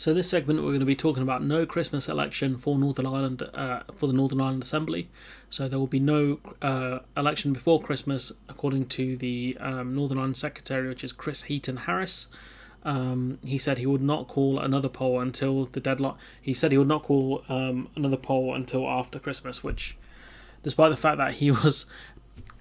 So in this segment, we're going to be talking about no Christmas election for Northern Ireland, for the Northern Ireland Assembly. So there will be no election before Christmas, according to the Northern Ireland Secretary, which is Chris Heaton Harris. He said he would not call another poll until the deadline. He said he would not call another poll until after Christmas, which, despite the fact that he was,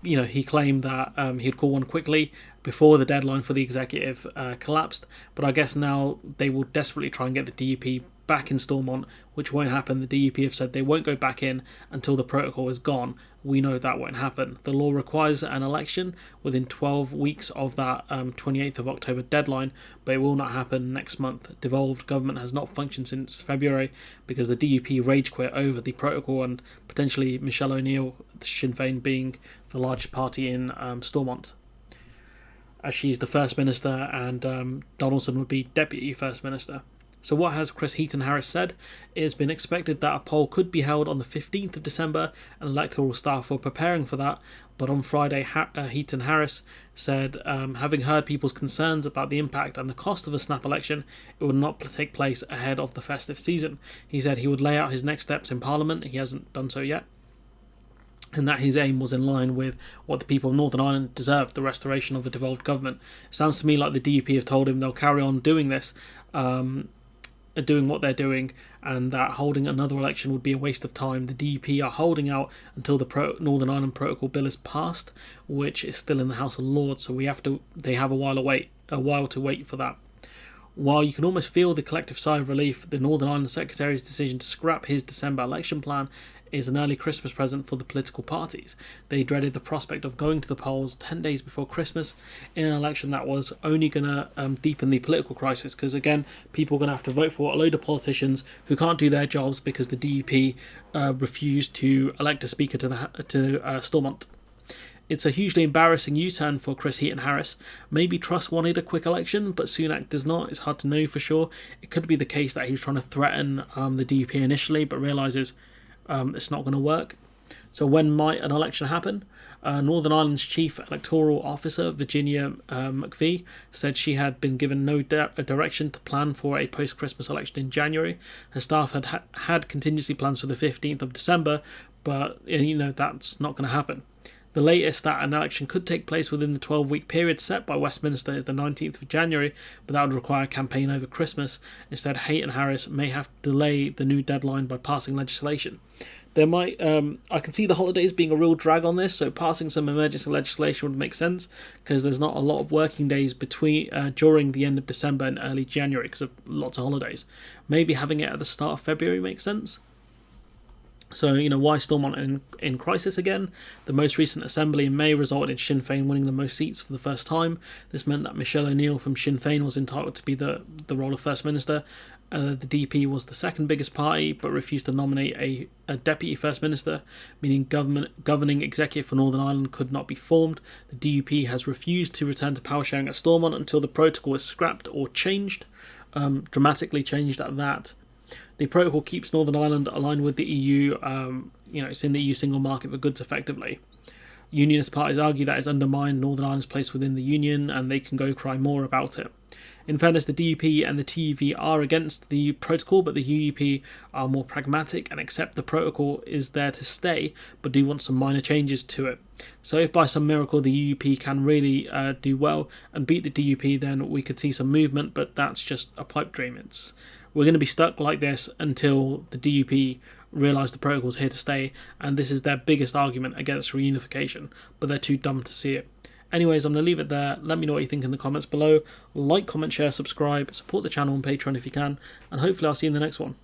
he claimed that he'd call one quickly before the deadline for the executive collapsed. But I guess now they will desperately try and get the DUP back in Stormont, which won't happen. The DUP have said they won't go back in until the protocol is gone. We know that won't happen. The law requires an election within 12 weeks of that 28th of October deadline, but it will not happen next month. Devolved government has not functioned since February because the DUP rage quit over the protocol and potentially Michelle O'Neill, Sinn Féin, being the largest party in Stormont, as she's the First Minister and Donaldson would be Deputy First Minister. So what has Chris Heaton Harris said? It has been expected that a poll could be held on the 15th of December, and electoral staff were preparing for that. But on Friday, Heaton Harris said, having heard people's concerns about the impact and the cost of a snap election, it would not take place ahead of the festive season. He said he would lay out his next steps in Parliament. He hasn't done so yet. And that his aim was in line with what the people of Northern Ireland deserved, the restoration of a devolved government. It sounds to me like the DUP have told him they'll carry on doing this, doing what they're doing, and that holding another election would be a waste of time. The DUP are holding out until the Northern Ireland Protocol Bill is passed, which is still in the House of Lords, so they have a while to wait for that. While you can almost feel the collective sigh of relief, the Northern Ireland Secretary's decision to scrap his December election plan is an early Christmas present for the political parties. They dreaded the prospect of going to the polls 10 days before Christmas in an election that was only going to deepen the political crisis, because again, people are going to have to vote for a load of politicians who can't do their jobs because the DUP refused to elect a speaker to Stormont. It's a hugely embarrassing U-turn for Chris Heaton Harris. Maybe Truss wanted a quick election, but Sunak does not. It's hard to know for sure. It could be the case that he was trying to threaten the DUP initially, but realises it's not going to work. So when might an election happen? Northern Ireland's Chief Electoral Officer, Virginia McVie, said she had been given no direction to plan for a post-Christmas election in January. Her staff had contingency plans for the 15th of December, but that's not going to happen. The latest that an election could take place within the 12-week period set by Westminster is the 19th of January, but that would require a campaign over Christmas. Instead, Heaton Harris may have to delay the new deadline by passing legislation. There might, I can see the holidays being a real drag on this, so passing some emergency legislation would make sense because there's not a lot of working days during the end of December and early January because of lots of holidays. Maybe having it at the start of February makes sense. So, why Stormont in crisis again? The most recent assembly in May resulted in Sinn Féin winning the most seats for the first time. This meant that Michelle O'Neill from Sinn Féin was entitled to be the role of First Minister. The DP was the second biggest party, but refused to nominate a Deputy First Minister, meaning governing executive for Northern Ireland could not be formed. The DUP has refused to return to power sharing at Stormont until the protocol is scrapped or changed, dramatically changed at that. The protocol keeps Northern Ireland aligned with the EU. It's in the EU single market for goods effectively. Unionist parties argue that it's undermined Northern Ireland's place within the Union, and they can go cry more about it. In fairness, the DUP and the TUV are against the protocol, but the UUP are more pragmatic and accept the protocol is there to stay, but do want some minor changes to it. So if by some miracle the UUP can really do well and beat the DUP, then we could see some movement, but that's just a pipe dream. We're going to be stuck like this until the DUP realise the protocol is here to stay, and this is their biggest argument against reunification, but they're too dumb to see it. Anyways, I'm going to leave it there. Let me know what you think in the comments below. Like, comment, share, subscribe, support the channel on Patreon if you can, and hopefully I'll see you in the next one.